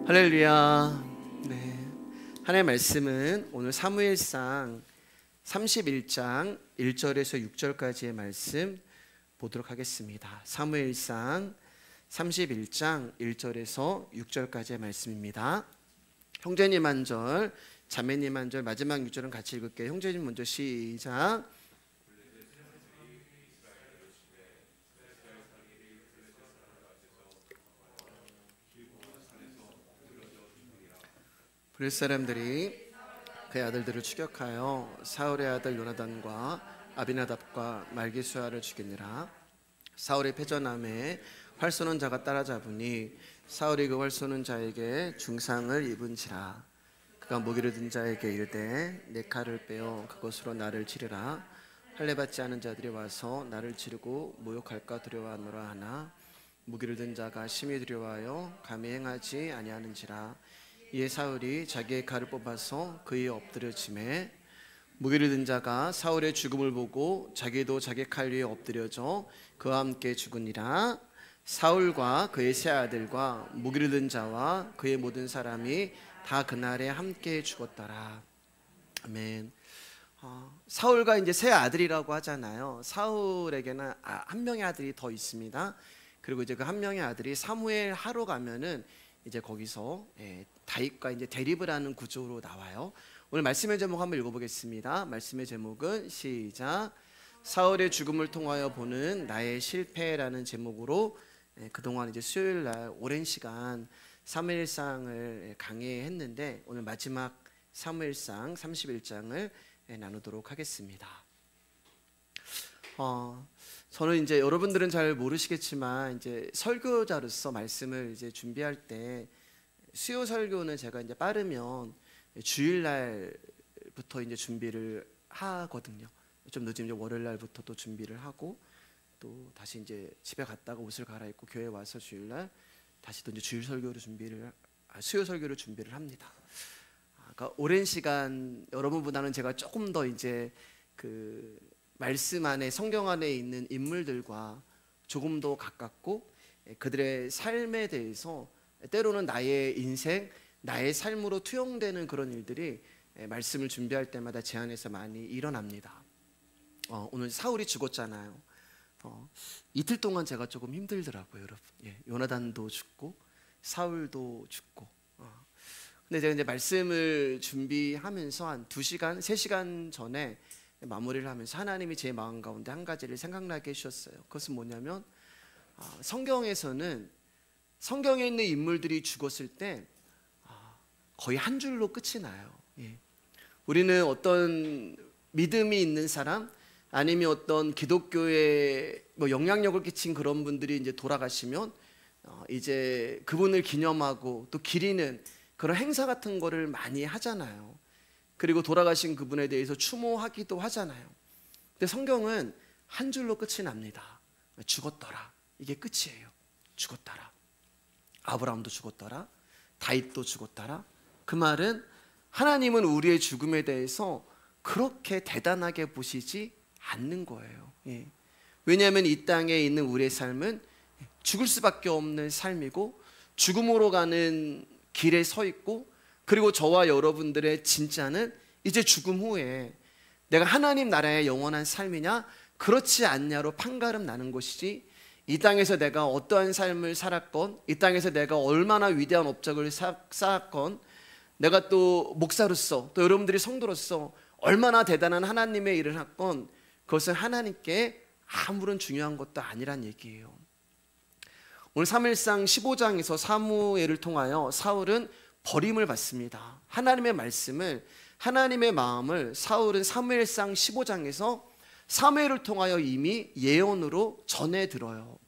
할렐루야. 네. 하나님의 말씀은 오늘 사무엘상 31장 1절에서 6절까지의 말씀 보도록 하겠습니다. 사무엘상 31장 1절에서 6절까지의 말씀입니다. 형제님 한 절, 자매님 한 절, 마지막 6절은 같이 읽을게요. 형제님 먼저 시작. 브렛 사람들이 그의 아들들을 추격하여 사울의 아들 요나단과 아비나답과 말기수아를 죽이니라. 사울의 패전함에 활 쏘는 자가 따라잡으니 사울이 그 활 쏘는 자에게 중상을 입은지라. 그가 무기를 든 자에게 이르되 내 칼을 빼어 그것으로 나를 치르라. 할례 받지 않은 자들이 와서 나를 치르고 모욕할까 두려워하노라 하나 무기를 든 자가 심히 두려워하여 감히 행하지 아니하는지라. 이에 사울이 자기의 칼을 뽑아서 그의 엎드려 치매 무기를 든 자가 사울의 죽음을 보고 자기도 자기 칼 위에 엎드려져 그와 함께 죽으니라. 사울과 그의 세 아들과 무기를 든 자와 그의 모든 사람이 다 그날에 함께 죽었더라. 아멘. 사울과 이제 세 아들이라고 하잖아요. 사울에게는 한 명의 아들이 더 있습니다. 그리고 이제 그 한 명의 아들이 사무엘 하러 가면은 이제 거기서 다윗과 이제 대립을 하는 구조로 나와요. 오늘 말씀의 제목 한번 읽어보겠습니다. 말씀의 제목은 시작. 사울의 죽음을 통하여 보는 나의 실패라는 제목으로 그동안 이제 수요일 날 오랜 시간 사무엘상을 강의했는데 오늘 마지막 사무엘상 31장을 나누도록 하겠습니다. 저는 이제 여러분들은 잘 모르시겠지만 이제 설교자로서 말씀을 이제 준비할 때 수요 설교는 제가 이제 빠르면 주일날부터 이제 준비를 하거든요. 좀 늦으면 이제 월요일날부터 또 준비를 하고 또 다시 이제 집에 갔다가 옷을 갈아입고 교회 와서 주일날 다시 또 이제 주일 설교를 수요 설교를 준비를 합니다. 그러니까 오랜 시간 여러분보다는 제가 조금 더 이제 그 말씀 안에 성경 안에 있는 인물들과 조금 더 가깝고 그들의 삶에 대해서 때로는 나의 인생, 나의 삶으로 투영되는 그런 일들이 말씀을 준비할 때마다 제 안에서 많이 일어납니다. 오늘 사울이 죽었잖아요. 이틀 동안 제가 조금 힘들더라고요, 여러분. 요나단도 죽고 사울도 죽고. 근데 제가 이제 말씀을 준비하면서 한 2시간, 3시간 전에 마무리를 하면서 하나님이 제 마음 가운데 한 가지를 생각나게 해주셨어요. 그것은 뭐냐면 성경에서는 성경에 있는 인물들이 죽었을 때 거의 한 줄로 끝이 나요. 우리는 어떤 믿음이 있는 사람 아니면 어떤 기독교에 뭐 영향력을 끼친 그런 분들이 이제 돌아가시면 이제 그분을 기념하고 또 기리는 그런 행사 같은 거를 많이 하잖아요. 그리고 돌아가신 그분에 대해서 추모하기도 하잖아요. 근데 성경은 한 줄로 끝이 납니다. 죽었더라. 이게 끝이에요. 죽었더라. 아브라함도 죽었더라. 다윗도 죽었더라. 그 말은 하나님은 우리의 죽음에 대해서 그렇게 대단하게 보시지 않는 거예요. 왜냐하면 이 땅에 있는 우리의 삶은 죽을 수밖에 없는 삶이고 죽음으로 가는 길에 서 있고 그리고 저와 여러분들의 진짜는 이제 죽음 후에 내가 하나님 나라의 영원한 삶이냐 그렇지 않냐로 판가름 나는 것이지 이 땅에서 내가 어떠한 삶을 살았건 이 땅에서 내가 얼마나 위대한 업적을 쌓았건 내가 또 목사로서 또 여러분들이 성도로서 얼마나 대단한 하나님의 일을 했건 그것은 하나님께 아무런 중요한 것도 아니란 얘기예요. 오늘 사무엘상 15장에서 사무엘을 통하여 사울은 버림을 받습니다. 하나님의 말씀을 하나님의 마음을 사울은 사무엘상 15장에서 사무엘을 통하여 이미 예언으로 전해 들어요.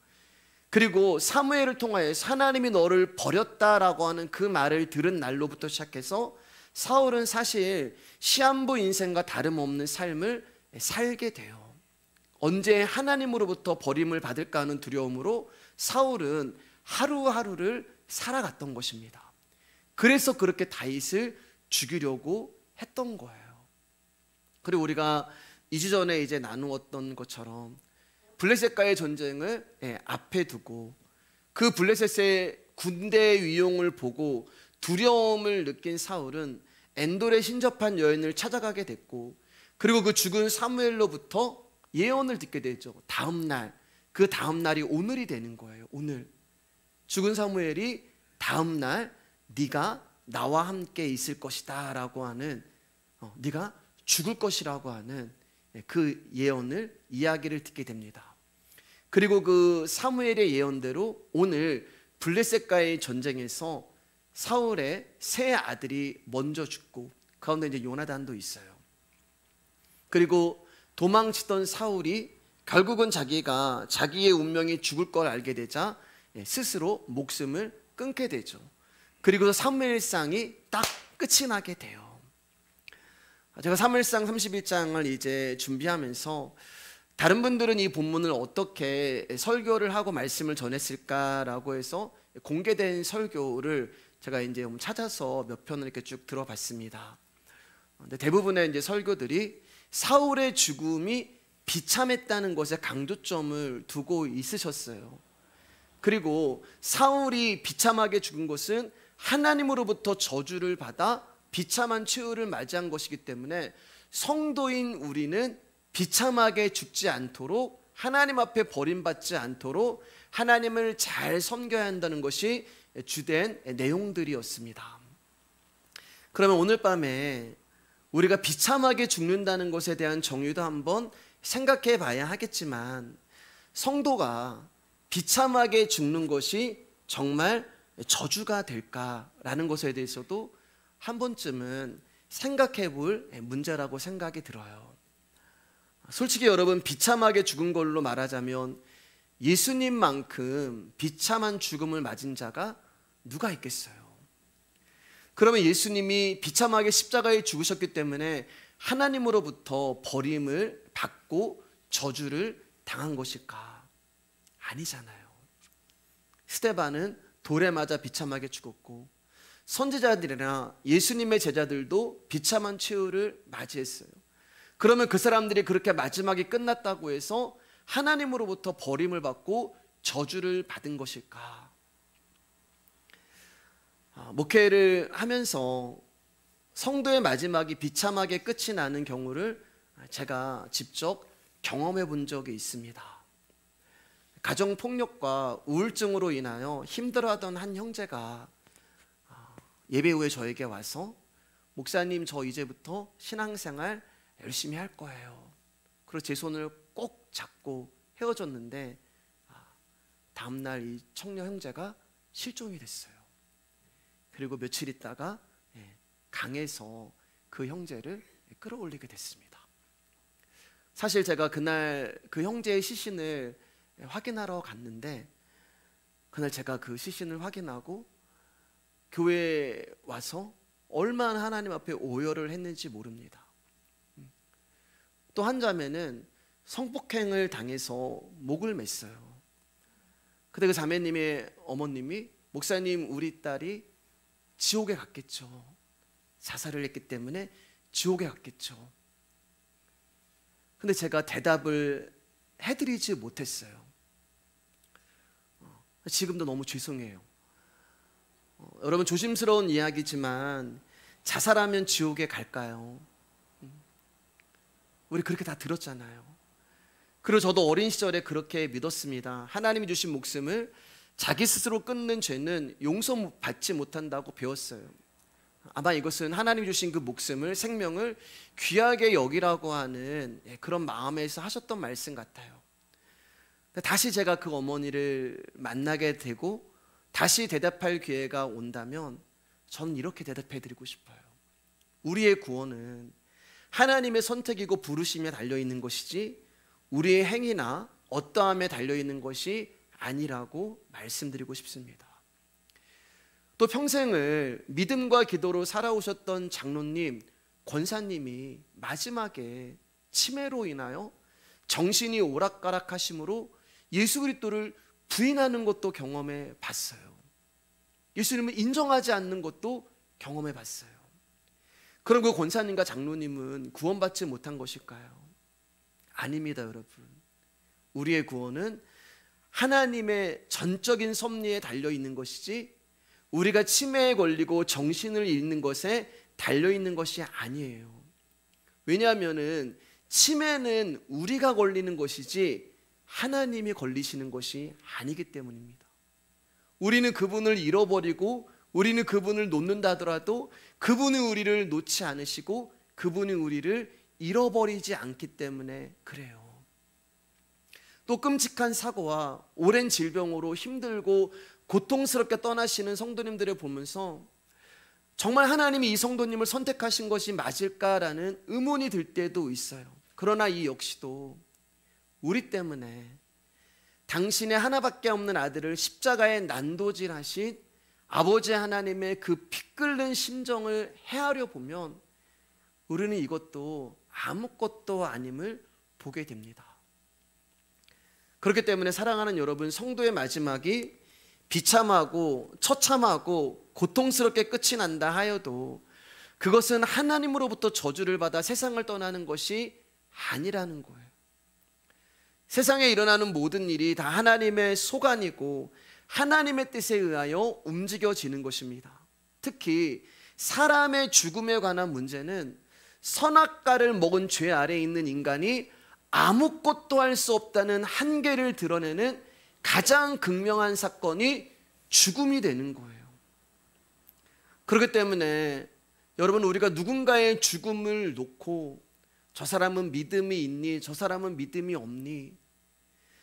그리고 사무엘을 통하여 하나님이 너를 버렸다라고 하는 그 말을 들은 날로부터 시작해서 사울은 사실 시한부 인생과 다름없는 삶을 살게 돼요. 언제 하나님으로부터 버림을 받을까 하는 두려움으로 사울은 하루하루를 살아갔던 것입니다. 그래서 그렇게 다윗을 죽이려고 했던 거예요. 그리고 우리가 2주 전에 이제 나누었던 것처럼 블레셋과의 전쟁을 앞에 두고 그 블레셋의 군대 위용을 보고 두려움을 느낀 사울은 엔돌에 신접한 여인을 찾아가게 됐고, 그리고 그 죽은 사무엘로부터 예언을 듣게 되죠. 다음 날, 그 다음 날이 오늘이 되는 거예요. 오늘 죽은 사무엘이 다음 날 네가 나와 함께 있을 것이다 라고 하는, 네가 죽을 것이라고 하는 그 예언을, 이야기를 듣게 됩니다. 그리고 그 사무엘의 예언대로 오늘 블레셋과의 전쟁에서 사울의 세 아들이 먼저 죽고, 가운데 이제 요나단도 있어요. 그리고 도망치던 사울이 결국은 자기가 자기의 운명이 죽을 걸 알게 되자 스스로 목숨을 끊게 되죠. 그리고 사무엘상이 딱 끝이 나게 돼요. 제가 사무엘상 31장을 이제 준비하면서 다른 분들은 이 본문을 어떻게 설교를 하고 말씀을 전했을까라고 해서 공개된 설교를 제가 이제 찾아서 몇 편을 이렇게 쭉 들어봤습니다. 근데 대부분의 이제 설교들이 사울의 죽음이 비참했다는 것에 강조점을 두고 있으셨어요. 그리고 사울이 비참하게 죽은 것은 하나님으로부터 저주를 받아 비참한 최후를 맞이한 것이기 때문에 성도인 우리는 비참하게 죽지 않도록, 하나님 앞에 버림받지 않도록 하나님을 잘 섬겨야 한다는 것이 주된 내용들이었습니다. 그러면 오늘 밤에 우리가 비참하게 죽는다는 것에 대한 정의도 한번 생각해 봐야 하겠지만, 성도가 비참하게 죽는 것이 정말 저주가 될까라는 것에 대해서도 한 번쯤은 생각해 볼 문제라고 생각이 들어요. 솔직히 여러분, 비참하게 죽은 걸로 말하자면 예수님만큼 비참한 죽음을 맞은 자가 누가 있겠어요? 그러면 예수님이 비참하게 십자가에 죽으셨기 때문에 하나님으로부터 버림을 받고 저주를 당한 것일까? 아니잖아요. 스데반은 돌에 맞아 비참하게 죽었고, 선지자들이나 예수님의 제자들도 비참한 최후를 맞이했어요. 그러면 그 사람들이 그렇게 마지막이 끝났다고 해서 하나님으로부터 버림을 받고 저주를 받은 것일까? 목회를 하면서 성도의 마지막이 비참하게 끝이 나는 경우를 제가 직접 경험해 본 적이 있습니다. 가정폭력과 우울증으로 인하여 힘들어하던 한 형제가 예배 후에 저에게 와서, 목사님, 저 이제부터 신앙생활 열심히 할 거예요. 그리고 제 손을 꼭 잡고 헤어졌는데, 다음날 이 청년 형제가 실종이 됐어요. 그리고 며칠 있다가 강에서 그 형제를 끌어올리게 됐습니다. 사실 제가 그날 그 형제의 시신을 확인하러 갔는데, 그날 제가 그 시신을 확인하고 교회에 와서 얼마나 하나님 앞에 오열을 했는지 모릅니다. 또 한 자매는 성폭행을 당해서 목을 맸어요. 그때 그 자매님의 어머님이, 목사님, 우리 딸이 지옥에 갔겠죠. 자살을 했기 때문에 지옥에 갔겠죠. 근데 제가 대답을 해드리지 못했어요. 지금도 너무 죄송해요. 여러분, 조심스러운 이야기지만 자살하면 지옥에 갈까요? 우리 그렇게 다 들었잖아요. 그리고 저도 어린 시절에 그렇게 믿었습니다. 하나님이 주신 목숨을 자기 스스로 끊는 죄는 용서받지 못한다고 배웠어요. 아마 이것은 하나님이 주신 그 목숨을, 생명을 귀하게 여기라고 하는 그런 마음에서 하셨던 말씀 같아요. 다시 제가 그 어머니를 만나게 되고 다시 대답할 기회가 온다면 저는 이렇게 대답해 드리고 싶어요. 우리의 구원은 하나님의 선택이고 부르심에 달려있는 것이지 우리의 행위나 어떠함에 달려있는 것이 아니라고 말씀드리고 싶습니다. 또 평생을 믿음과 기도로 살아오셨던 장로님, 권사님이 마지막에 치매로 인하여 정신이 오락가락하심으로 예수 그리스도를 부인하는 것도 경험해 봤어요. 예수님을 인정하지 않는 것도 경험해 봤어요. 그럼 그 권사님과 장로님은 구원받지 못한 것일까요? 아닙니다, 여러분. 우리의 구원은 하나님의 전적인 섭리에 달려 있는 것이지 우리가 치매에 걸리고 정신을 잃는 것에 달려있는 것이 아니에요. 왜냐하면 치매는 우리가 걸리는 것이지 하나님이 걸리시는 것이 아니기 때문입니다. 우리는 그분을 잃어버리고 우리는 그분을 놓는다 하더라도 그분이 우리를 놓지 않으시고 그분이 우리를 잃어버리지 않기 때문에 그래요. 또 끔찍한 사고와 오랜 질병으로 힘들고 고통스럽게 떠나시는 성도님들을 보면서 정말 하나님이 이 성도님을 선택하신 것이 맞을까라는 의문이 들 때도 있어요. 그러나 이 역시도 우리 때문에 당신의 하나밖에 없는 아들을 십자가에 난도질하신 아버지 하나님의 그 피 끓는 심정을 헤아려 보면 우리는 이것도 아무것도 아님을 보게 됩니다. 그렇기 때문에 사랑하는 여러분, 성도의 마지막이 비참하고 처참하고 고통스럽게 끝이 난다 하여도 그것은 하나님으로부터 저주를 받아 세상을 떠나는 것이 아니라는 거예요. 세상에 일어나는 모든 일이 다 하나님의 소관이고 하나님의 뜻에 의하여 움직여지는 것입니다. 특히 사람의 죽음에 관한 문제는 선악과를 먹은 죄 아래에 있는 인간이 아무것도 할 수 없다는 한계를 드러내는 가장 극명한 사건이 죽음이 되는 거예요. 그렇기 때문에 여러분, 우리가 누군가의 죽음을 놓고 저 사람은 믿음이 있니? 저 사람은 믿음이 없니?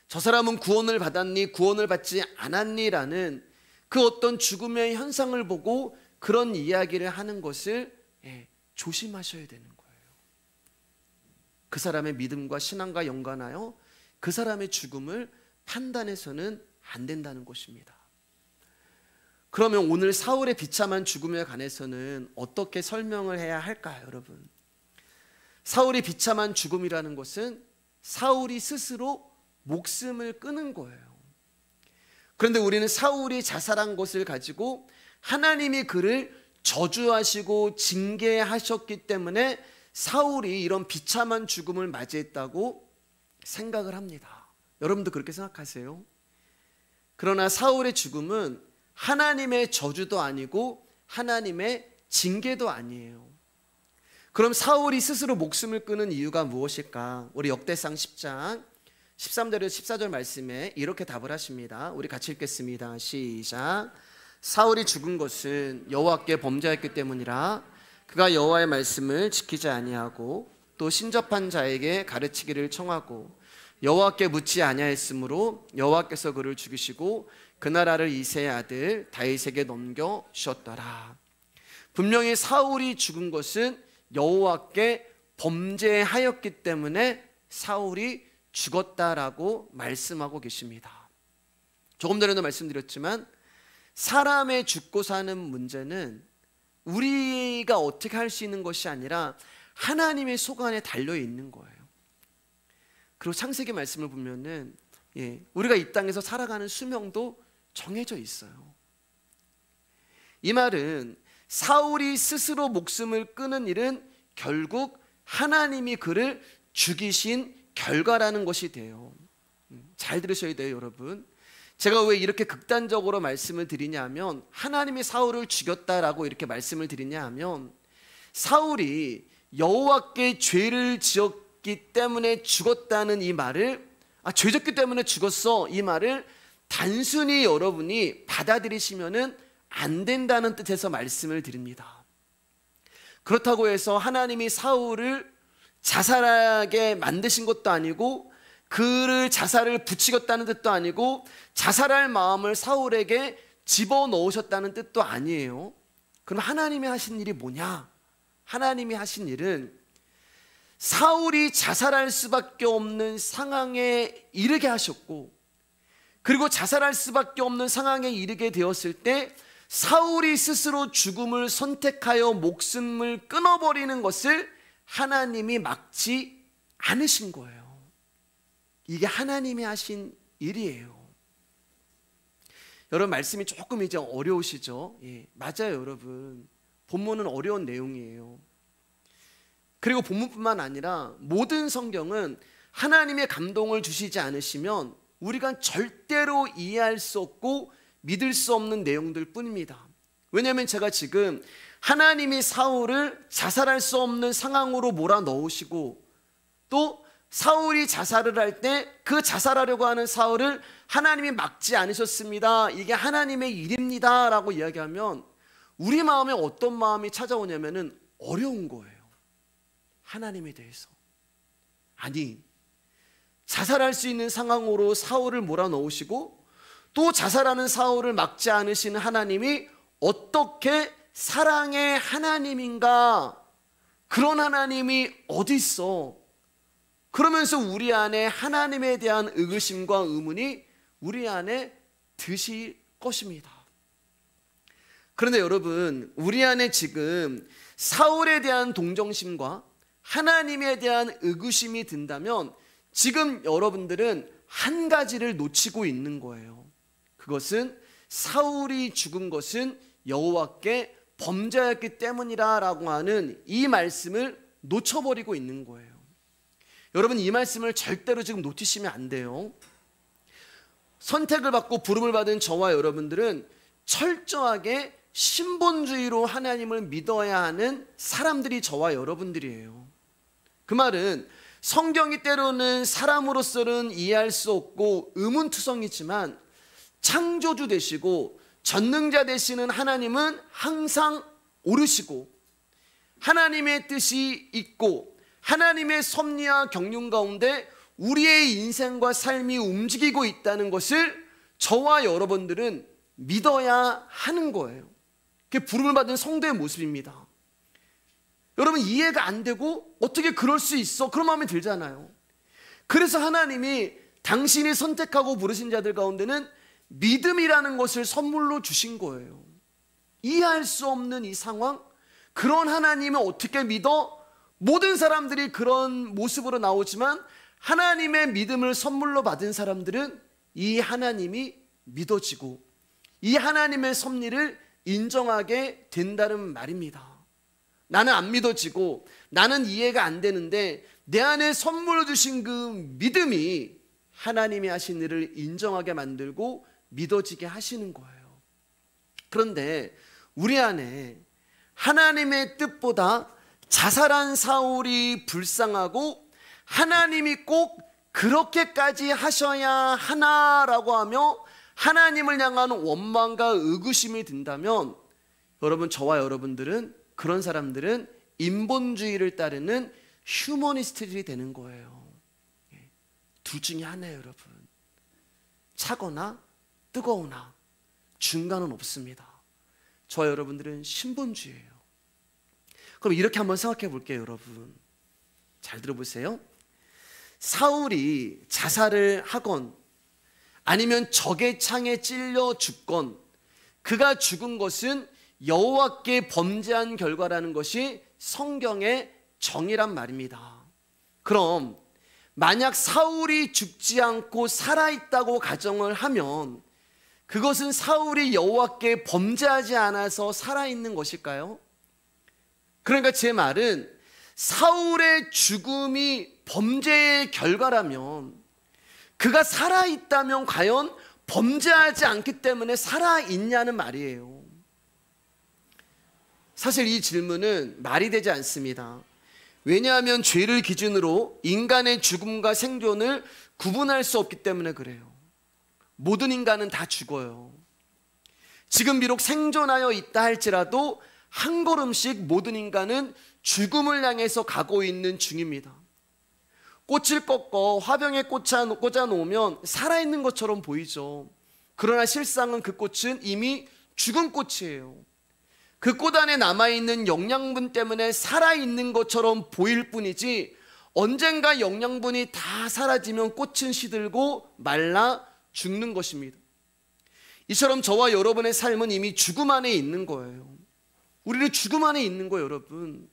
저 사람은 구원을 받았니? 구원을 받지 않았니? 라는 그 어떤 죽음의 현상을 보고 그런 이야기를 하는 것을 조심하셔야 되는 거예요. 그 사람의 믿음과 신앙과 연관하여 그 사람의 죽음을 판단해서는 안 된다는 것입니다. 그러면 오늘 사울의 비참한 죽음에 관해서는 어떻게 설명을 해야 할까요, 여러분? 사울이 비참한 죽음이라는 것은 사울이 스스로 목숨을 끊은 거예요. 그런데 우리는 사울이 자살한 것을 가지고 하나님이 그를 저주하시고 징계하셨기 때문에 사울이 이런 비참한 죽음을 맞이했다고 생각을 합니다. 여러분도 그렇게 생각하세요? 그러나 사울의 죽음은 하나님의 저주도 아니고 하나님의 징계도 아니에요. 그럼 사울이 스스로 목숨을 끊은 이유가 무엇일까? 우리 역대상 10장 13절에서 14절 말씀에 이렇게 답을 하십니다. 우리 같이 읽겠습니다. 시작. 사울이 죽은 것은 여호와께 범죄했기 때문이라. 그가 여호와의 말씀을 지키지 아니하고 또 신접한 자에게 가르치기를 청하고 여호와께 묻지 아니하였으므로 여호와께서 그를 죽이시고 그 나라를 이새의 아들 다윗에게 넘겨 주셨더라. 분명히 사울이 죽은 것은 여호와께 범죄하였기 때문에 사울이 죽었다라고 말씀하고 계십니다. 조금 전에도 말씀드렸지만 사람의 죽고 사는 문제는 우리가 어떻게 할 수 있는 것이 아니라 하나님의 소관에 달려 있는 거예요. 그리고 창세기 말씀을 보면은 우리가 이 땅에서 살아가는 수명도 정해져 있어요. 이 말은 사울이 스스로 목숨을 끊은 일은 결국 하나님이 그를 죽이신 결과라는 것이 돼요. 잘 들으셔야 돼요, 여러분. 제가 왜 이렇게 극단적으로 말씀을 드리냐면 하나님이 사울을 죽였다라고 이렇게 말씀을 드리냐 하면 사울이 여호와께 죄를 지었기 때문에 죽었다는 이 말을 죄 졌기 때문에 죽었어 이 말을 단순히 여러분이 받아들이시면은 안 된다는 뜻에서 말씀을 드립니다. 그렇다고 해서 하나님이 사울을 자살하게 만드신 것도 아니고 그를 자살을 부추겼다는 뜻도 아니고 자살할 마음을 사울에게 집어넣으셨다는 뜻도 아니에요. 그럼 하나님이 하신 일이 뭐냐? 하나님이 하신 일은 사울이 자살할 수밖에 없는 상황에 이르게 하셨고, 그리고 자살할 수밖에 없는 상황에 이르게 되었을 때 사울이 스스로 죽음을 선택하여 목숨을 끊어버리는 것을 하나님이 막지 않으신 거예요. 이게 하나님이 하신 일이에요. 여러분, 말씀이 조금 이제 어려우시죠? 맞아요, 여러분. 본문은 어려운 내용이에요. 그리고 본문뿐만 아니라 모든 성경은 하나님의 감동을 주시지 않으시면 우리가 절대로 이해할 수 없고 믿을 수 없는 내용들 뿐입니다. 왜냐하면 제가 지금 하나님이 사울을 자살할 수 없는 상황으로 몰아넣으시고, 또 사울이 자살을 할 때 그 자살하려고 하는 사울을 하나님이 막지 않으셨습니다, 이게 하나님의 일입니다 라고 이야기하면 우리 마음에 어떤 마음이 찾아오냐면은 어려운 거예요. 하나님에 대해서. 아니, 자살할 수 있는 상황으로 사울을 몰아넣으시고 또 자살하는 사울을 막지 않으시는 하나님이 어떻게 사랑의 하나님인가? 그런 하나님이 어디 있어? 그러면서 우리 안에 하나님에 대한 의구심과 의문이 우리 안에 드실 것입니다. 그런데 여러분, 우리 안에 지금 사울에 대한 동정심과 하나님에 대한 의구심이 든다면 지금 여러분들은 한 가지를 놓치고 있는 거예요. 그것은 사울이 죽은 것은 여호와께 범죄였기 때문이라고 하는 이 말씀을 놓쳐버리고 있는 거예요. 여러분, 이 말씀을 절대로 지금 놓치시면 안 돼요. 선택을 받고 부름을 받은 저와 여러분들은 철저하게 신본주의로 하나님을 믿어야 하는 사람들이 저와 여러분들이에요. 그 말은 성경이 때로는 사람으로서는 이해할 수 없고 의문투성이지만 창조주 되시고 전능자 되시는 하나님은 항상 옳으시고 하나님의 뜻이 있고 하나님의 섭리와 경륜 가운데 우리의 인생과 삶이 움직이고 있다는 것을 저와 여러분들은 믿어야 하는 거예요. 그게 부름을 받은 성도의 모습입니다. 여러분, 이해가 안 되고 어떻게 그럴 수 있어? 그런 마음이 들잖아요. 그래서 하나님이 당신이 선택하고 부르신 자들 가운데는 믿음이라는 것을 선물로 주신 거예요. 이해할 수 없는 이 상황, 그런 하나님을 어떻게 믿어? 모든 사람들이 그런 모습으로 나오지만 하나님의 믿음을 선물로 받은 사람들은 이 하나님이 믿어지고 이 하나님의 섭리를 인정하게 된다는 말입니다. 나는 안 믿어지고 나는 이해가 안 되는데 내 안에 선물로 주신 그 믿음이 하나님이 하신 일을 인정하게 만들고 믿어지게 하시는 거예요. 그런데 우리 안에 하나님의 뜻보다 자살한 사울이 불쌍하고 하나님이 꼭 그렇게까지 하셔야 하나라고 하며 하나님을 향한 원망과 의구심이 든다면 여러분, 저와 여러분들은, 그런 사람들은 인본주의를 따르는 휴머니스트들이 되는 거예요. 둘 중에 하나예요, 여러분. 차거나 뜨거우나 중간은 없습니다. 저와 여러분들은 신본주의예요. 그럼 이렇게 한번 생각해 볼게요, 여러분. 잘 들어보세요. 사울이 자살을 하건 아니면 적의 창에 찔려 죽건 그가 죽은 것은 여호와께 범죄한 결과라는 것이 성경의 정의란 말입니다. 그럼 만약 사울이 죽지 않고 살아있다고 가정을 하면 그것은 사울이 여호와께 범죄하지 않아서 살아있는 것일까요? 그러니까 제 말은 사울의 죽음이 범죄의 결과라면 그가 살아있다면 과연 범죄하지 않기 때문에 살아있냐는 말이에요. 사실 이 질문은 말이 되지 않습니다. 왜냐하면 죄를 기준으로 인간의 죽음과 생존을 구분할 수 없기 때문에 그래요. 모든 인간은 다 죽어요. 지금 비록 생존하여 있다 할지라도 한 걸음씩 모든 인간은 죽음을 향해서 가고 있는 중입니다. 꽃을 꺾어 화병에 꽂아 놓으면 살아있는 것처럼 보이죠. 그러나 실상은 그 꽃은 이미 죽은 꽃이에요. 그 꽃 안에 남아있는 영양분 때문에 살아있는 것처럼 보일 뿐이지 언젠가 영양분이 다 사라지면 꽃은 시들고 말라 죽는 것입니다. 이처럼 저와 여러분의 삶은 이미 죽음 안에 있는 거예요. 우리는 죽음 안에 있는 거예요, 여러분.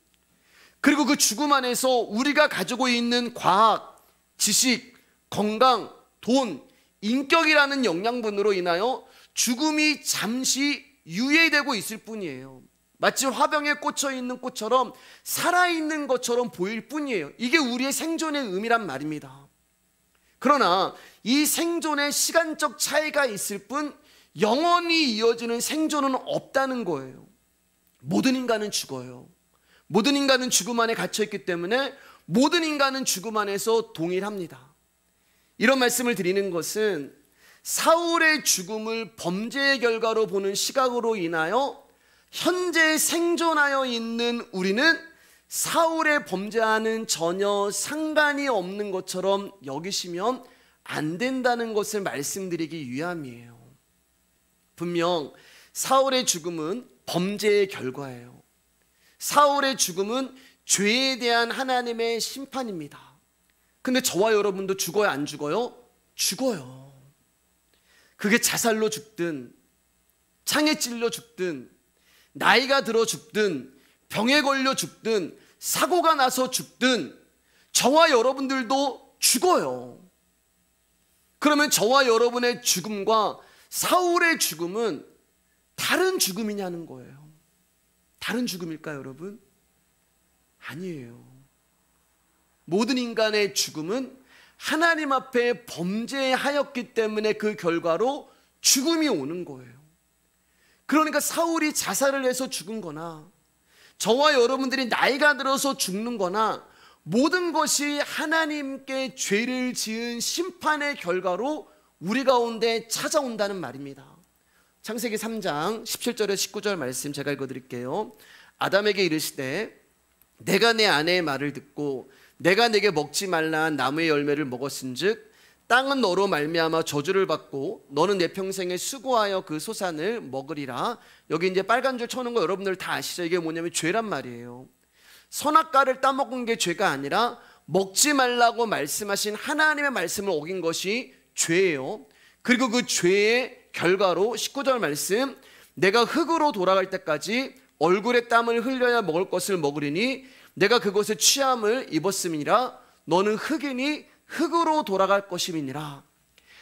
그리고 그 죽음 안에서 우리가 가지고 있는 과학, 지식, 건강, 돈, 인격이라는 영양분으로 인하여 죽음이 잠시 유예되고 있을 뿐이에요. 마치 화병에 꽂혀 있는 꽃처럼 살아있는 것처럼 보일 뿐이에요. 이게 우리의 생존의 의미란 말입니다. 그러나 이 생존의 시간적 차이가 있을 뿐 영원히 이어지는 생존은 없다는 거예요. 모든 인간은 죽어요. 모든 인간은 죽음 안에 갇혀있기 때문에 모든 인간은 죽음 안에서 동일합니다. 이런 말씀을 드리는 것은 사울의 죽음을 범죄의 결과로 보는 시각으로 인하여 현재 생존하여 있는 우리는 사울의 범죄와는 전혀 상관이 없는 것처럼 여기시면 안 된다는 것을 말씀드리기 위함이에요. 분명 사울의 죽음은 범죄의 결과예요. 사울의 죽음은 죄에 대한 하나님의 심판입니다. 근데 저와 여러분도 죽어요, 안 죽어요? 죽어요. 그게 자살로 죽든 창에 찔려 죽든 나이가 들어 죽든 병에 걸려 죽든 사고가 나서 죽든 저와 여러분들도 죽어요. 그러면 저와 여러분의 죽음과 사울의 죽음은 다른 죽음이냐는 거예요. 다른 죽음일까요, 여러분? 아니에요. 모든 인간의 죽음은 하나님 앞에 범죄하였기 때문에 그 결과로 죽음이 오는 거예요. 그러니까 사울이 자살을 해서 죽은 거나 저와 여러분들이 나이가 들어서 죽는 거나 모든 것이 하나님께 죄를 지은 심판의 결과로 우리 가운데 찾아온다는 말입니다. 창세기 3장 17절에 19절 말씀 제가 읽어드릴게요. 아담에게 이르시되 내가 내 아내의 말을 듣고 내가 내게 먹지 말라 한 나무의 열매를 먹었은즉 땅은 너로 말미암아 저주를 받고 너는 내 평생에 수고하여 그 소산을 먹으리라. 여기 이제 빨간 줄 쳐놓은 거 여러분들 다 아시죠? 이게 뭐냐면 죄란 말이에요. 선악과를 따먹은 게 죄가 아니라 먹지 말라고 말씀하신 하나님의 말씀을 어긴 것이 죄예요. 그리고 그 죄의 결과로 19절 말씀 내가 흙으로 돌아갈 때까지 얼굴에 땀을 흘려야 먹을 것을 먹으리니 내가 그것에 취함을 입었음이니라. 너는 흙이니 흙으로 돌아갈 것임이니라.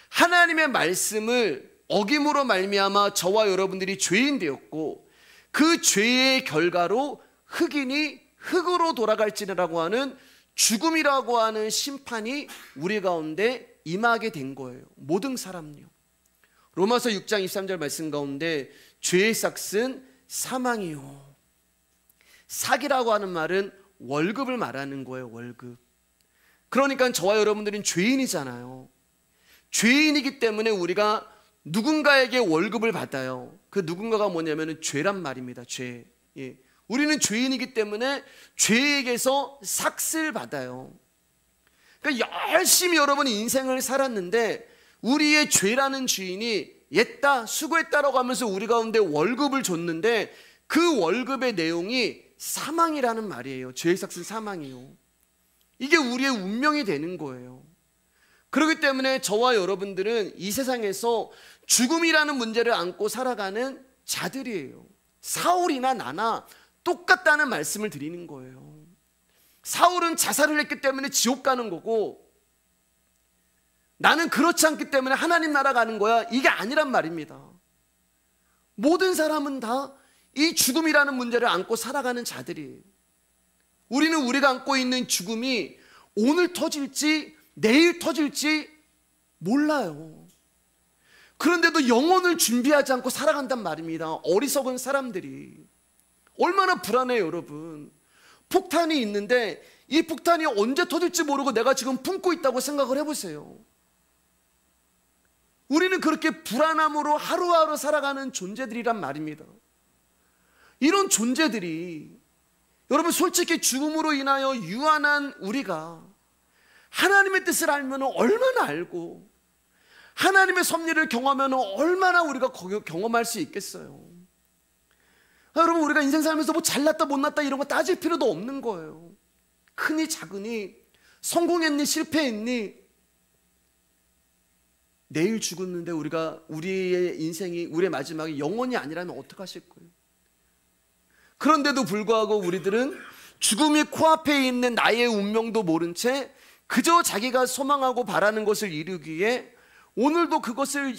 하나님의 말씀을 어김으로 말미암아 저와 여러분들이 죄인 되었고 그 죄의 결과로 흙이니 흙으로 돌아갈지라고 하는 죽음이라고 하는 심판이 우리 가운데 임하게 된 거예요. 모든 사람요. 로마서 6장 23절 말씀 가운데 죄의 삭은 사망이요. 삭이라고 하는 말은 월급을 말하는 거예요. 월급. 그러니까 저와 여러분들은 죄인이잖아요. 죄인이기 때문에 우리가 누군가에게 월급을 받아요. 그 누군가가 뭐냐면 죄란 말입니다. 죄. 예. 우리는 죄인이기 때문에 죄에게서 삭을 받아요. 그러니까 열심히 여러분이 인생을 살았는데 우리의 죄라는 주인이 옛다 수고했다라고 하면서 우리 가운데 월급을 줬는데 그 월급의 내용이 사망이라는 말이에요. 죄의 삭은 사망이요. 이게 우리의 운명이 되는 거예요. 그렇기 때문에 저와 여러분들은 이 세상에서 죽음이라는 문제를 안고 살아가는 자들이에요. 사울이나 나나 똑같다는 말씀을 드리는 거예요. 사울은 자살을 했기 때문에 지옥 가는 거고 나는 그렇지 않기 때문에 하나님 나라 가는 거야. 이게 아니란 말입니다. 모든 사람은 다 이 죽음이라는 문제를 안고 살아가는 자들이에요. 우리는 우리가 안고 있는 죽음이 오늘 터질지 내일 터질지 몰라요. 그런데도 영혼을 준비하지 않고 살아간단 말입니다. 어리석은 사람들이. 얼마나 불안해요, 여러분. 폭탄이 있는데 이 폭탄이 언제 터질지 모르고 내가 지금 품고 있다고 생각을 해보세요. 우리는 그렇게 불안함으로 하루하루 살아가는 존재들이란 말입니다. 이런 존재들이 여러분 솔직히 죽음으로 인하여 유한한 우리가 하나님의 뜻을 알면 얼마나 알고 하나님의 섭리를 경험하면 얼마나 우리가 경험할 수 있겠어요. 여러분 우리가 인생 살면서 뭐 잘났다 못났다 이런 거 따질 필요도 없는 거예요. 크니 작으니 성공했니 실패했니 내일 죽었는데 우리의 인생이 우리의 마지막이 영원이 아니라면 어떡하실 거예요? 그런데도 불구하고 우리들은 죽음이 코앞에 있는 나의 운명도 모른 채 그저 자기가 소망하고 바라는 것을 이루기 위해 오늘도 그것을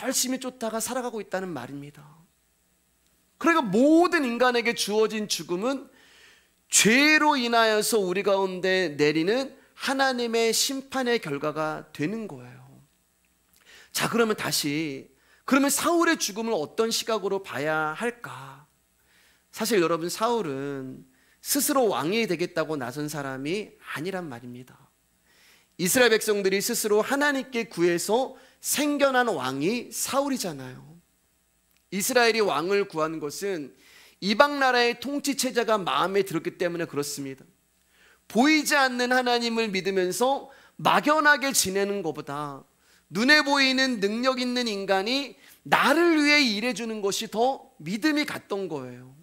열심히 쫓다가 살아가고 있다는 말입니다. 그러니까 모든 인간에게 주어진 죽음은 죄로 인하여서 우리 가운데 내리는 하나님의 심판의 결과가 되는 거예요. 자, 그러면 다시 그러면 사울의 죽음을 어떤 시각으로 봐야 할까? 사실 여러분, 사울은 스스로 왕이 되겠다고 나선 사람이 아니란 말입니다. 이스라엘 백성들이 스스로 하나님께 구해서 생겨난 왕이 사울이잖아요. 이스라엘이 왕을 구한 것은 이방 나라의 통치 체제가 마음에 들었기 때문에 그렇습니다. 보이지 않는 하나님을 믿으면서 막연하게 지내는 것보다 눈에 보이는 능력 있는 인간이 나를 위해 일해주는 것이 더 믿음이 갔던 거예요.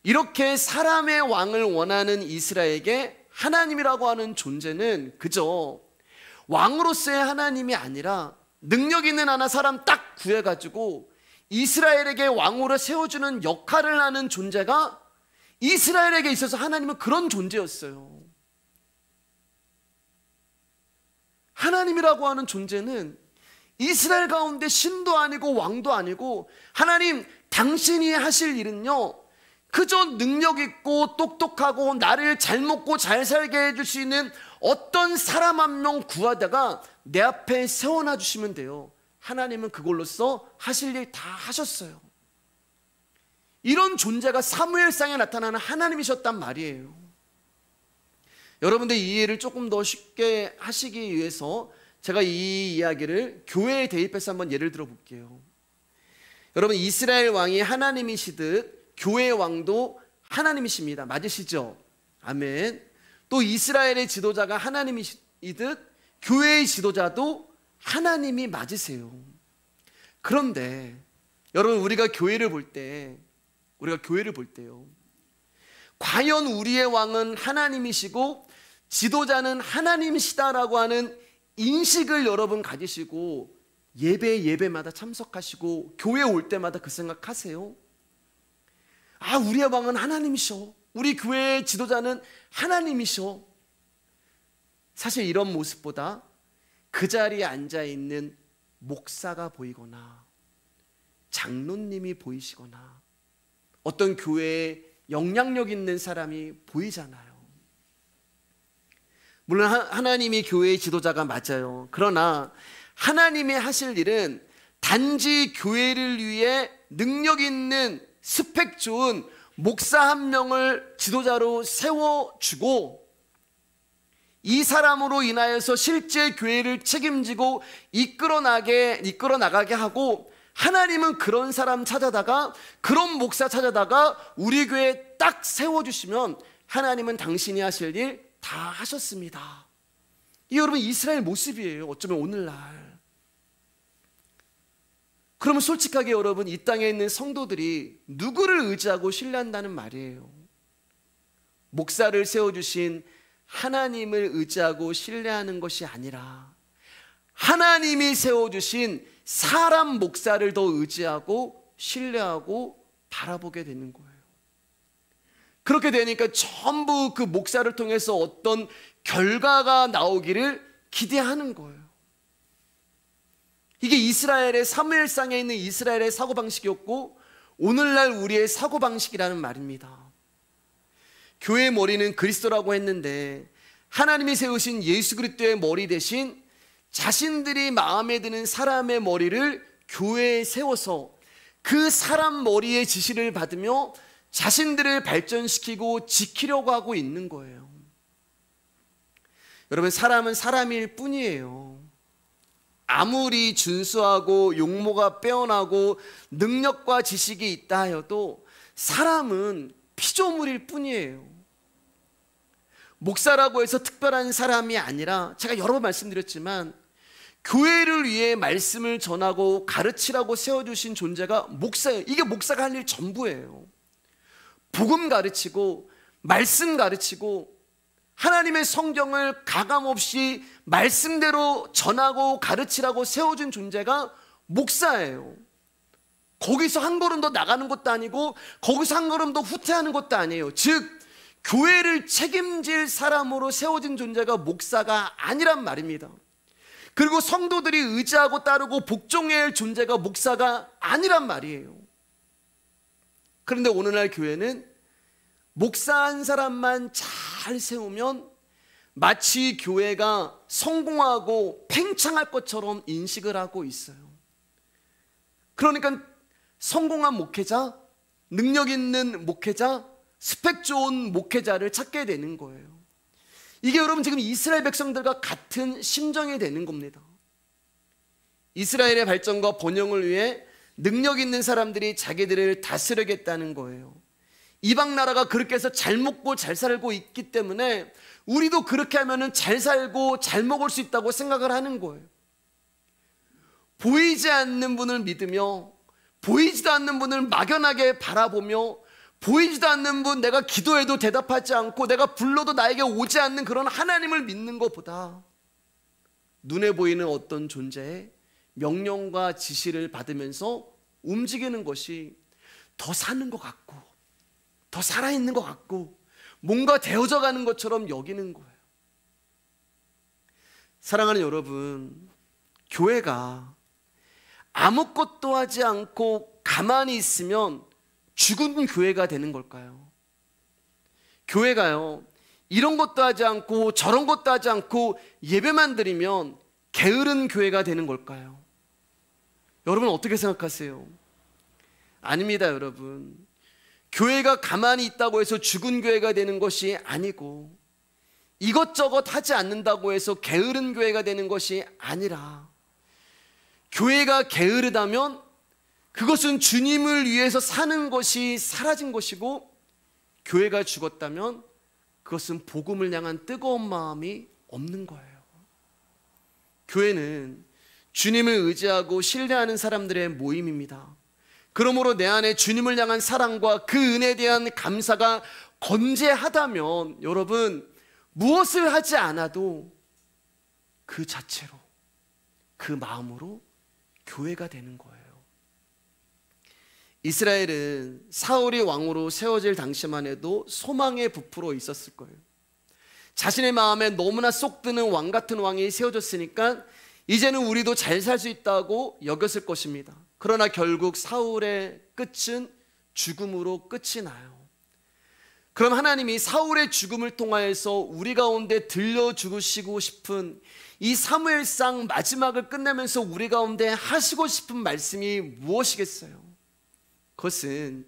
이렇게 사람의 왕을 원하는 이스라엘에게 하나님이라고 하는 존재는 그저 왕으로서의 하나님이 아니라 능력 있는 하나 사람 딱 구해가지고 이스라엘에게 왕으로 세워주는 역할을 하는 존재가 이스라엘에게 있어서 하나님은 그런 존재였어요. 하나님이라고 하는 존재는 이스라엘 가운데 신도 아니고 왕도 아니고, 하나님 당신이 하실 일은요 그저 능력 있고 똑똑하고 나를 잘 먹고 잘 살게 해줄 수 있는 어떤 사람 한 명 구하다가 내 앞에 세워놔 주시면 돼요. 하나님은 그걸로써 하실 일 다 하셨어요. 이런 존재가 사무엘상에 나타나는 하나님이셨단 말이에요. 여러분들 이해를 조금 더 쉽게 하시기 위해서 제가 이 이야기를 교회에 대입해서 한번 예를 들어 볼게요. 여러분, 이스라엘 왕이 하나님이시듯 교회의 왕도 하나님이십니다. 맞으시죠? 아멘. 또 이스라엘의 지도자가 하나님이시듯 교회의 지도자도 하나님이 맞으세요. 그런데 여러분, 우리가 교회를 볼 때요, 과연 우리의 왕은 하나님이시고 지도자는 하나님이시다라고 하는 인식을 여러분 가지시고 예배마다 참석하시고 교회 올 때마다 그 생각하세요? 아, 우리의 왕은 하나님이셔, 우리 교회의 지도자는 하나님이셔. 사실 이런 모습보다 그 자리에 앉아있는 목사가 보이거나 장로님이 보이시거나 어떤 교회에 영향력 있는 사람이 보이잖아요. 물론 하나님이 교회의 지도자가 맞아요. 그러나 하나님이 하실 일은 단지 교회를 위해 능력 있는 스펙 좋은 목사 한 명을 지도자로 세워주고 이 사람으로 인하여서 실제 교회를 책임지고 이끌어 나가게 하고, 하나님은 그런 사람 찾아다가 그런 목사 찾아다가 우리 교회에 딱 세워주시면 하나님은 당신이 하실 일 다 하셨습니다. 이 여러분 이스라엘 모습이에요. 어쩌면 오늘날. 그러면 솔직하게 여러분, 이 땅에 있는 성도들이 누구를 의지하고 신뢰한다는 말이에요? 목사를 세워주신 하나님을 의지하고 신뢰하는 것이 아니라 하나님이 세워주신 사람 목사를 더 의지하고 신뢰하고 바라보게 되는 거예요. 그렇게 되니까 전부 그 목사를 통해서 어떤 결과가 나오기를 기대하는 거예요. 이게 이스라엘의 사무엘상에 있는 이스라엘의 사고방식이었고 오늘날 우리의 사고방식이라는 말입니다. 교회의 머리는 그리스도라고 했는데 하나님이 세우신 예수 그리스도의 머리 대신 자신들이 마음에 드는 사람의 머리를 교회에 세워서 그 사람 머리의 지시를 받으며 자신들을 발전시키고 지키려고 하고 있는 거예요. 여러분, 사람은 사람일 뿐이에요. 아무리 준수하고 용모가 빼어나고 능력과 지식이 있다 하여도 사람은 피조물일 뿐이에요. 목사라고 해서 특별한 사람이 아니라, 제가 여러 번 말씀드렸지만 교회를 위해 말씀을 전하고 가르치라고 세워주신 존재가 목사예요. 이게 목사가 할 일 전부예요. 복음 가르치고 말씀 가르치고 하나님의 성경을 가감없이 말씀대로 전하고 가르치라고 세워준 존재가 목사예요. 거기서 한 걸음 더 나가는 것도 아니고 거기서 한 걸음 더 후퇴하는 것도 아니에요. 즉 교회를 책임질 사람으로 세워진 존재가 목사가 아니란 말입니다. 그리고 성도들이 의지하고 따르고 복종해야 할 존재가 목사가 아니란 말이에요. 그런데 오늘날 교회는 목사 한 사람만 잘 세우면 마치 교회가 성공하고 팽창할 것처럼 인식을 하고 있어요. 그러니까 성공한 목회자, 능력 있는 목회자, 스펙 좋은 목회자를 찾게 되는 거예요. 이게 여러분 지금 이스라엘 백성들과 같은 심정이 되는 겁니다. 이스라엘의 발전과 번영을 위해 능력 있는 사람들이 자기들을 다스리겠다는 거예요. 이방 나라가 그렇게 해서 잘 먹고 잘 살고 있기 때문에 우리도 그렇게 하면은 잘 살고 잘 먹을 수 있다고 생각을 하는 거예요. 보이지 않는 분을 믿으며, 보이지도 않는 분을 막연하게 바라보며, 보이지도 않는 분, 내가 기도해도 대답하지 않고 내가 불러도 나에게 오지 않는 그런 하나님을 믿는 것보다 눈에 보이는 어떤 존재의 명령과 지시를 받으면서 움직이는 것이 더 사는 것 같고, 더 살아있는 것 같고, 뭔가 되어져 가는 것처럼 여기는 거예요. 사랑하는 여러분, 교회가 아무것도 하지 않고 가만히 있으면 죽은 교회가 되는 걸까요? 교회가요, 이런 것도 하지 않고 저런 것도 하지 않고 예배만 드리면 게으른 교회가 되는 걸까요? 여러분 어떻게 생각하세요? 아닙니다, 여러분. 교회가 가만히 있다고 해서 죽은 교회가 되는 것이 아니고, 이것저것 하지 않는다고 해서 게으른 교회가 되는 것이 아니라, 교회가 게으르다면 그것은 주님을 위해서 사는 것이 사라진 것이고, 교회가 죽었다면 그것은 복음을 향한 뜨거운 마음이 없는 거예요. 교회는 주님을 의지하고 신뢰하는 사람들의 모임입니다. 그러므로 내 안에 주님을 향한 사랑과 그 은혜에 대한 감사가 건재하다면 여러분, 무엇을 하지 않아도 그 자체로, 그 마음으로 교회가 되는 거예요. 이스라엘은 사울이 왕으로 세워질 당시만 해도 소망에 부풀어 있었을 거예요. 자신의 마음에 너무나 쏙 드는 왕 같은 왕이 세워졌으니까 이제는 우리도 잘 살 수 있다고 여겼을 것입니다. 그러나 결국 사울의 끝은 죽음으로 끝이 나요. 그럼 하나님이 사울의 죽음을 통하여서 우리 가운데 들려주시고 싶은 이 사무엘상 마지막을 끝내면서 우리 가운데 하시고 싶은 말씀이 무엇이겠어요? 그것은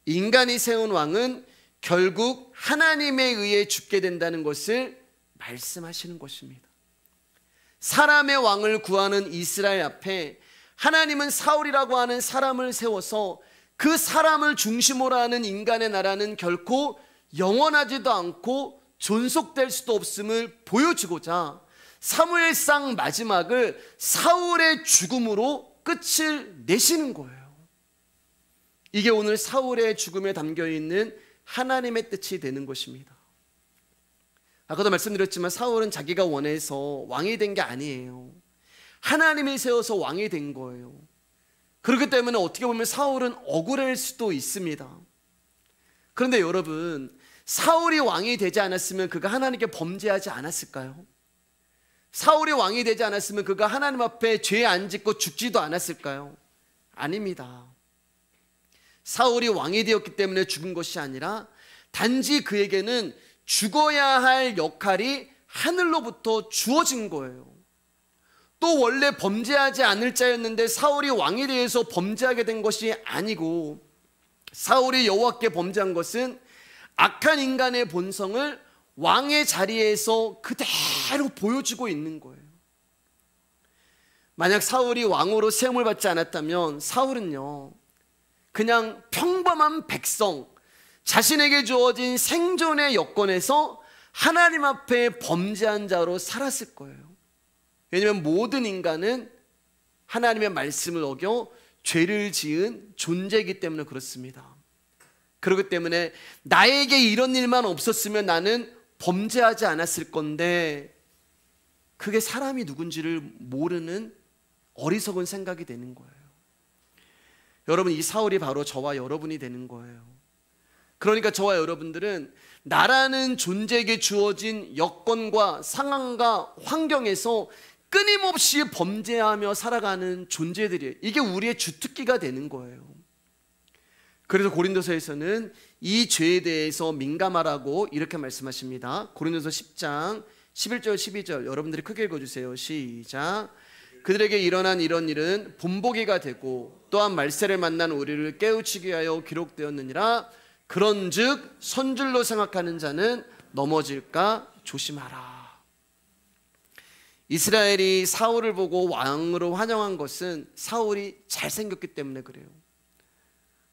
인간이 세운 왕은 결국 하나님에 의해 죽게 된다는 것을 말씀하시는 것입니다. 사람의 왕을 구하는 이스라엘 앞에 하나님은 사울이라고 하는 사람을 세워서 그 사람을 중심으로 하는 인간의 나라는 결코 영원하지도 않고 존속될 수도 없음을 보여주고자 사무엘상 마지막을 사울의 죽음으로 끝을 내시는 거예요. 이게 오늘 사울의 죽음에 담겨있는 하나님의 뜻이 되는 것입니다. 아까도 말씀드렸지만 사울은 자기가 원해서 왕이 된 게 아니에요. 하나님이 세워서 왕이 된 거예요. 그렇기 때문에 어떻게 보면 사울은 억울할 수도 있습니다. 그런데 여러분, 사울이 왕이 되지 않았으면 그가 하나님께 범죄하지 않았을까요? 사울이 왕이 되지 않았으면 그가 하나님 앞에 죄 안 짓고 죽지도 않았을까요? 아닙니다. 사울이 왕이 되었기 때문에 죽은 것이 아니라 단지 그에게는 죽어야 할 역할이 하늘로부터 주어진 거예요. 또 원래 범죄하지 않을 자였는데 사울이 왕에 대해서 범죄하게 된 것이 아니고, 사울이 여호와께 범죄한 것은 악한 인간의 본성을 왕의 자리에서 그대로 보여주고 있는 거예요. 만약 사울이 왕으로 세움을 받지 않았다면 사울은요, 그냥 평범한 백성, 자신에게 주어진 생존의 여건에서 하나님 앞에 범죄한 자로 살았을 거예요. 왜냐하면 모든 인간은 하나님의 말씀을 어겨 죄를 지은 존재이기 때문에 그렇습니다. 그렇기 때문에 나에게 이런 일만 없었으면 나는 범죄하지 않았을 건데, 그게 사람이 누군지를 모르는 어리석은 생각이 되는 거예요. 여러분, 이 사울이 바로 저와 여러분이 되는 거예요. 그러니까 저와 여러분들은 나라는 존재에게 주어진 여건과 상황과 환경에서 끊임없이 범죄하며 살아가는 존재들이에요. 이게 우리의 주특기가 되는 거예요. 그래서 고린도서에서는 이 죄에 대해서 민감하라고 이렇게 말씀하십니다. 고린도서 10장 11절 12절 여러분들이 크게 읽어주세요. 시작. 그들에게 일어난 이런 일은 본보기가 되고 또한 말세를 만난 우리를 깨우치기 위하여 기록되었느니라. 그런즉 선줄로 생각하는 자는 넘어질까 조심하라. 이스라엘이 사울을 보고 왕으로 환영한 것은 사울이 잘생겼기 때문에 그래요.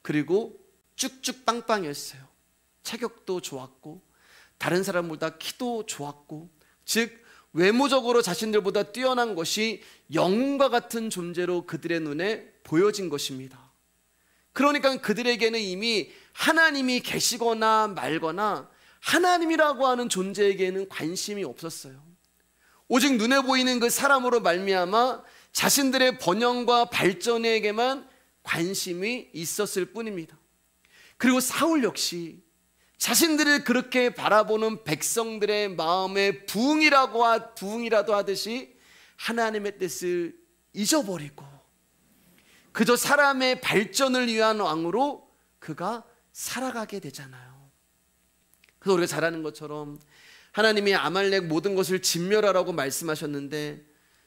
그리고 쭉쭉 빵빵했어요. 체격도 좋았고 다른 사람보다 키도 좋았고, 즉 외모적으로 자신들보다 뛰어난 것이 영웅과 같은 존재로 그들의 눈에 보여진 것입니다. 그러니까 그들에게는 이미 하나님이 계시거나 말거나 하나님이라고 하는 존재에게는 관심이 없었어요. 오직 눈에 보이는 그 사람으로 말미암아 자신들의 번영과 발전에게만 관심이 있었을 뿐입니다. 그리고 사울 역시 자신들을 그렇게 바라보는 백성들의 마음에 부흥이라도 하듯이 하나님의 뜻을 잊어버리고 그저 사람의 발전을 위한 왕으로 그가 살아가게 되잖아요. 그래서 우리가 잘 아는 것처럼 하나님이 아말렉 모든 것을 진멸하라고 말씀하셨는데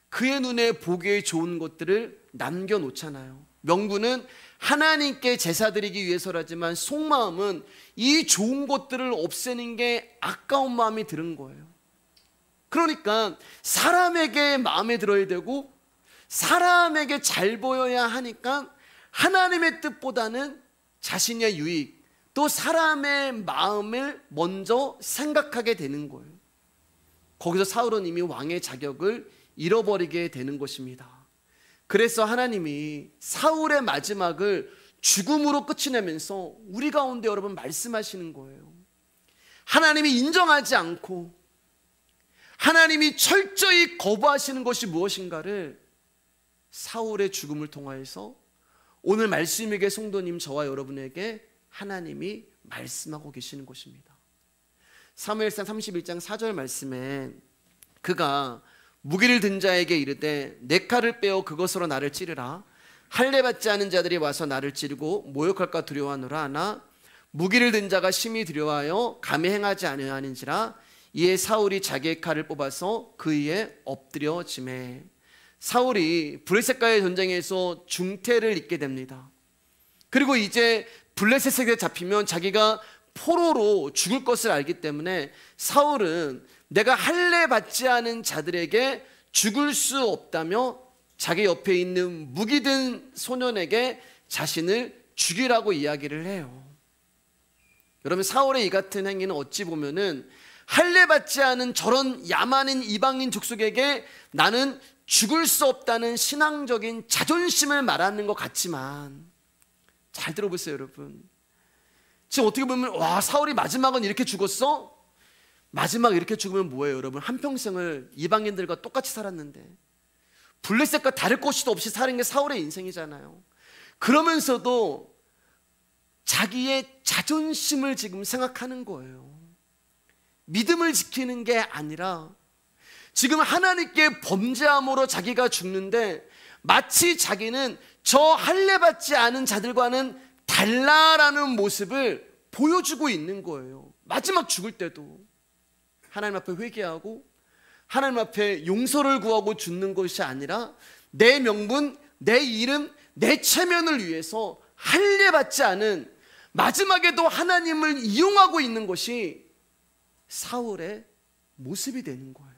그의 눈에 보기에 좋은 것들을 남겨놓잖아요. 명분은 하나님께 제사드리기 위해서라지만 속마음은 이 좋은 것들을 없애는 게 아까운 마음이 드는 거예요. 그러니까 사람에게 마음에 들어야 되고 사람에게 잘 보여야 하니까 하나님의 뜻보다는 자신의 유익, 또 사람의 마음을 먼저 생각하게 되는 거예요. 거기서 사울은 이미 왕의 자격을 잃어버리게 되는 것입니다. 그래서 하나님이 사울의 마지막을 죽음으로 끝이 내면서 우리 가운데 여러분 말씀하시는 거예요. 하나님이 인정하지 않고 하나님이 철저히 거부하시는 것이 무엇인가를 사울의 죽음을 통하여서 오늘 말씀에게 성도님 저와 여러분에게 하나님이 말씀하고 계시는 것입니다. 사무엘상 31장 4절 말씀에 그가 무기를 든 자에게 이르되 내 칼을 빼어 그것으로 나를 찌르라. 할례 받지 않은 자들이 와서 나를 찌르고 모욕할까 두려워하노라. 하나 무기를 든 자가 심히 두려워하여 감히 행하지 아니하는지라. 이에 사울이 자기의 칼을 뽑아서 그 위에 엎드려 지매. 사울이 블레셋과의 전쟁에서 중태를 입게 됩니다. 그리고 이제 블레셋에게 잡히면 자기가 포로로 죽을 것을 알기 때문에 사울은 내가 할례 받지 않은 자들에게 죽을 수 없다며 자기 옆에 있는 무기든 소년에게 자신을 죽이라고 이야기를 해요. 여러분, 사울의 이 같은 행위는 어찌 보면은 할례 받지 않은 저런 야만인 이방인 족속에게 나는 죽을 수 없다는 신앙적인 자존심을 말하는 것 같지만, 잘 들어보세요 여러분. 지금 어떻게 보면 와, 사울이 마지막은 이렇게 죽었어? 마지막 이렇게 죽으면 뭐예요 여러분? 한평생을 이방인들과 똑같이 살았는데 블레셋과 다를 것도 없이 사는 게 사울의 인생이잖아요. 그러면서도 자기의 자존심을 지금 생각하는 거예요. 믿음을 지키는 게 아니라 지금 하나님께 범죄함으로 자기가 죽는데 마치 자기는 저 할례 받지 않은 자들과는 달라라는 모습을 보여주고 있는 거예요. 마지막 죽을 때도 하나님 앞에 회개하고 하나님 앞에 용서를 구하고 죽는 것이 아니라 내 명분, 내 이름, 내 체면을 위해서 할례 받지 않은, 마지막에도 하나님을 이용하고 있는 것이 사울의 모습이 되는 거예요.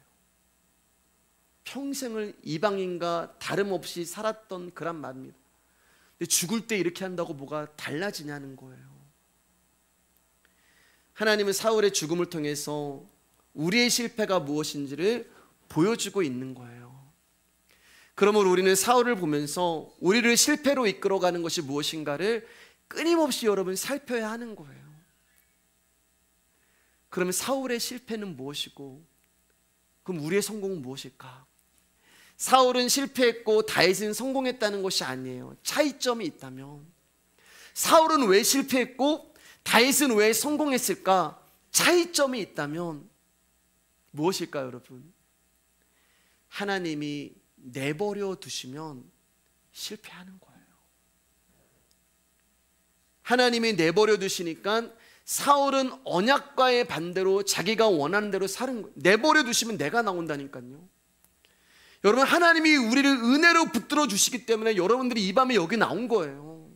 평생을 이방인과 다름없이 살았던 그란 말입니다. 근데 죽을 때 이렇게 한다고 뭐가 달라지냐는 거예요. 하나님은 사울의 죽음을 통해서 우리의 실패가 무엇인지를 보여주고 있는 거예요. 그러므로 우리는 사울을 보면서 우리를 실패로 이끌어가는 것이 무엇인가를 끊임없이 여러분 살펴야 하는 거예요. 그러면 사울의 실패는 무엇이고 그럼 우리의 성공은 무엇일까? 사울은 실패했고 다윗은 성공했다는 것이 아니에요. 차이점이 있다면 사울은 왜 실패했고 다윗은 왜 성공했을까? 차이점이 있다면 무엇일까요 여러분? 하나님이 내버려 두시면 실패하는 거예요. 하나님이 내버려 두시니까 사울은 언약과의 반대로 자기가 원하는 대로 사는 거예요. 내버려 두시면 내가 나온다니까요. 여러분, 하나님이 우리를 은혜로 붙들어 주시기 때문에 여러분들이 이 밤에 여기 나온 거예요.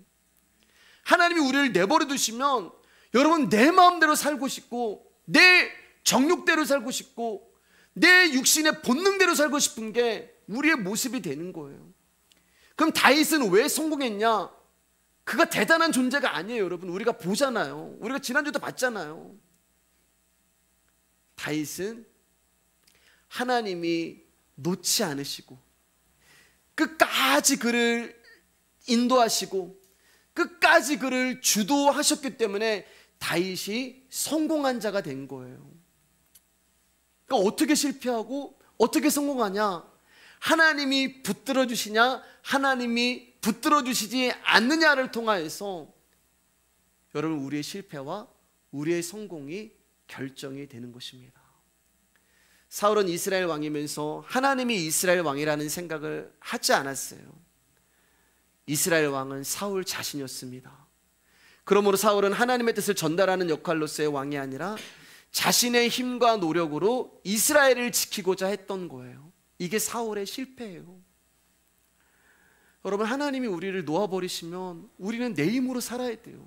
하나님이 우리를 내버려 두시면 여러분, 내 마음대로 살고 싶고 내 정욕대로 살고 싶고 내 육신의 본능대로 살고 싶은 게 우리의 모습이 되는 거예요. 그럼 다윗은 왜 성공했냐? 그가 대단한 존재가 아니에요. 여러분, 우리가 보잖아요. 우리가 지난주도 봤잖아요. 다윗은 하나님이 놓지 않으시고 끝까지 그를 인도하시고 끝까지 그를 주도하셨기 때문에 다윗이 성공한 자가 된 거예요. 그러니까 어떻게 실패하고 어떻게 성공하냐? 하나님이 붙들어 주시냐, 하나님이 붙들어 주시지 않느냐를 통하여서 여러분, 우리의 실패와 우리의 성공이 결정이 되는 것입니다. 사울은 이스라엘 왕이면서 하나님이 이스라엘 왕이라는 생각을 하지 않았어요. 이스라엘 왕은 사울 자신이었습니다. 그러므로 사울은 하나님의 뜻을 전달하는 역할로서의 왕이 아니라 자신의 힘과 노력으로 이스라엘을 지키고자 했던 거예요. 이게 사울의 실패예요. 여러분, 하나님이 우리를 놓아버리시면 우리는 내 힘으로 살아야 돼요.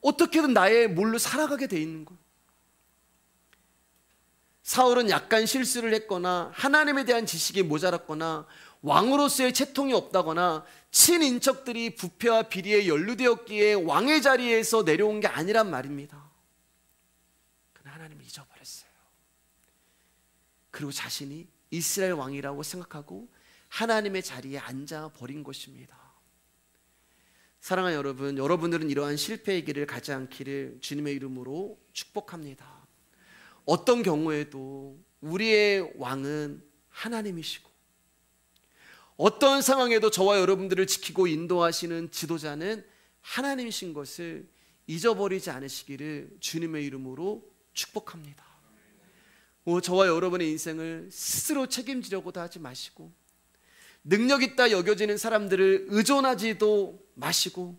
어떻게든 나의 몰로 살아가게 돼 있는 거예요. 사울은 약간 실수를 했거나 하나님에 대한 지식이 모자랐거나 왕으로서의 채통이 없다거나 친인척들이 부패와 비리에 연루되었기에 왕의 자리에서 내려온 게 아니란 말입니다. 그러나 하나님을 잊어버렸어요. 그리고 자신이 이스라엘 왕이라고 생각하고 하나님의 자리에 앉아버린 것입니다. 사랑하는 여러분, 여러분들은 이러한 실패의 길을 가지 않기를 주님의 이름으로 축복합니다. 어떤 경우에도 우리의 왕은 하나님이시고 어떤 상황에도 저와 여러분들을 지키고 인도하시는 지도자는 하나님이신 것을 잊어버리지 않으시기를 주님의 이름으로 축복합니다. 저와 여러분의 인생을 스스로 책임지려고도 하지 마시고 능력 있다 여겨지는 사람들을 의존하지도 마시고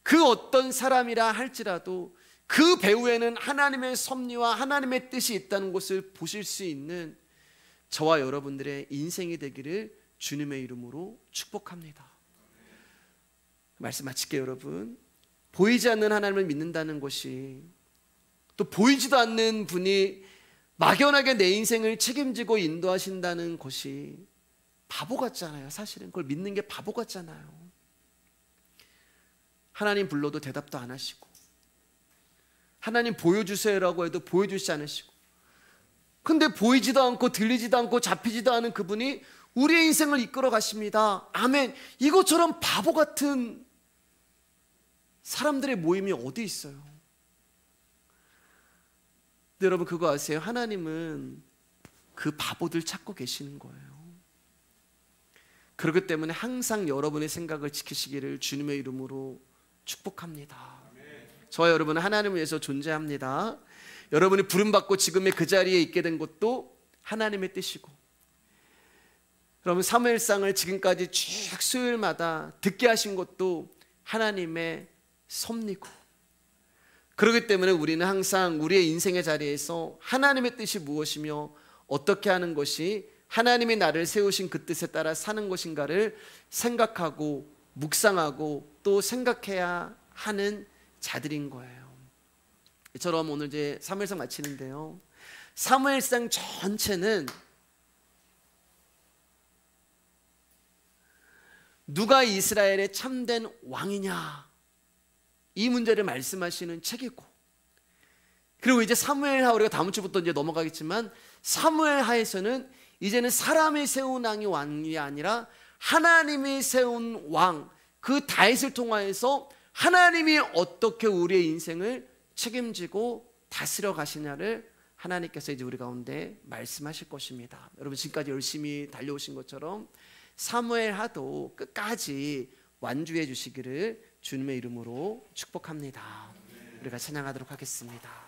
그 어떤 사람이라 할지라도 그 배후에는 하나님의 섭리와 하나님의 뜻이 있다는 것을 보실 수 있는 저와 여러분들의 인생이 되기를 주님의 이름으로 축복합니다. 말씀 마칠게요. 여러분, 보이지 않는 하나님을 믿는다는 것이, 또 보이지도 않는 분이 막연하게 내 인생을 책임지고 인도하신다는 것이 바보 같잖아요. 사실은 그걸 믿는 게 바보 같잖아요. 하나님 불러도 대답도 안 하시고 하나님 보여주세요라고 해도 보여주시지 않으시고, 근데 보이지도 않고 들리지도 않고 잡히지도 않은 그분이 우리의 인생을 이끌어 가십니다. 아멘. 이것처럼 바보 같은 사람들의 모임이 어디 있어요? 근데 여러분, 그거 아세요? 하나님은 그 바보들 찾고 계시는 거예요. 그렇기 때문에 항상 여러분의 생각을 지키시기를 주님의 이름으로 축복합니다. 저와 여러분은 하나님을 위해서 존재합니다. 여러분이 부름받고 지금의 그 자리에 있게 된 것도 하나님의 뜻이고, 여러분 사무엘상을 지금까지 쭉 수요일마다 듣게 하신 것도 하나님의 섭리고, 그렇기 때문에 우리는 항상 우리의 인생의 자리에서 하나님의 뜻이 무엇이며 어떻게 하는 것이 하나님이 나를 세우신 그 뜻에 따라 사는 것인가를 생각하고 묵상하고 또 생각해야 하는 자들인 거예요. 이처럼 오늘 이제 사무엘상 마치는데요, 사무엘상 전체는 누가 이스라엘의 참된 왕이냐, 이 문제를 말씀하시는 책이고, 그리고 이제 사무엘하, 우리가 다음 주부터 이제 넘어가겠지만 사무엘하에서는 이제는 사람이 세운 왕이 아니라 하나님이 세운 왕, 그 다윗을 통하여서 하나님이 어떻게 우리의 인생을 책임지고 다스려 가시냐를 하나님께서 이제 우리 가운데 말씀하실 것입니다. 여러분, 지금까지 열심히 달려오신 것처럼 사무엘하도 끝까지 완주해 주시기를 주님의 이름으로 축복합니다. 우리가 찬양하도록 하겠습니다.